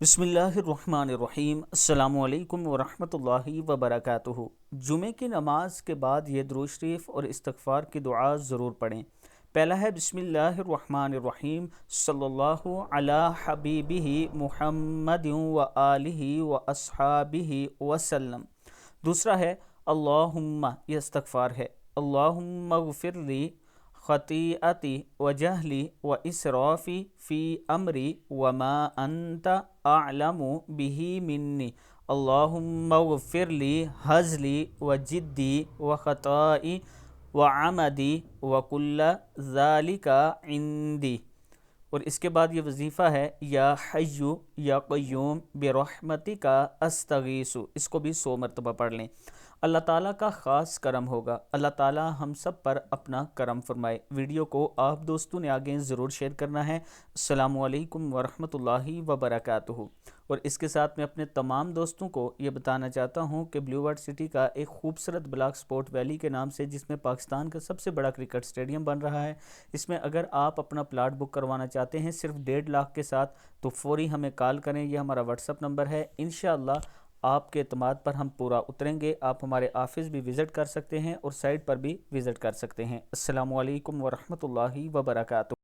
बिस्मिल्लाहिर्रहमानिर्रहीम। अस्सलामु अलैकुम वरहमतुल्लाहि वबरकातुहू। जुमे की नमाज के बाद ये दुरूद शरीफ और इस्तग़फ़ार की दुआ ज़रूर पढ़ें। पहला है बिस्मिल्लाहिर्रहमानिर्रहीम सल्लल्लाहु अला हबीबिही मुहम्मदिन व आलिही व अस्हाबिही वसल्लम। दूसरा है अल्लाहुम्मा, ये इस्तग़फ़ार है, अल्लाहुम्मा ग़फ़िरली ख़तीअती व जहली व इसराफ़ी फ़ी अमरी व मा अंत अअलमु बिही मिन्नी, अल्लाहुम्मा ग़फ़िरली हज़ली व जिद्दी व ख़ताई व अमदी व कुल्ल ज़ालिका इंदी। और इसके बाद ये वजीफ़ा है, या हय्यु या क़य्यूम बिरहमतिका अस्तगीसु। इसको भी 100 मरतबा पढ़ लें। अल्लाह ताला का ख़ास करम होगा, अल्लाह ताला हम सब पर अपना करम फरमाए। वीडियो को आप दोस्तों ने आगे ज़रूर शेयर करना है। अस्सलामु अलैकुम वरहमतुल्लाहि वबरकातुहू। और इसके साथ मैं अपने तमाम दोस्तों को ये बताना चाहता हूँ कि ब्लू वर्ल्ड सिटी का एक खूबसूरत ब्लॉक स्पोर्ट वैली के नाम से, जिसमें पाकिस्तान का सबसे बड़ा क्रिकेट स्टेडियम बन रहा है, इसमें अगर आप अपना प्लाट बुक करवाना चाहते हैं सिर्फ 1.5 लाख के साथ, तो फौरी हमें कॉल करें। यह हमारा व्हाट्सअप नंबर है। इंशाअल्लाह आपके एतमाद पर हम पूरा उतरेंगे। आप हमारे ऑफिस भी विज़िट कर सकते हैं और साइट पर भी विज़िट कर सकते हैं। अस्सलामु अलैकुम वरहमतुल्लाहि वबरकातुहू।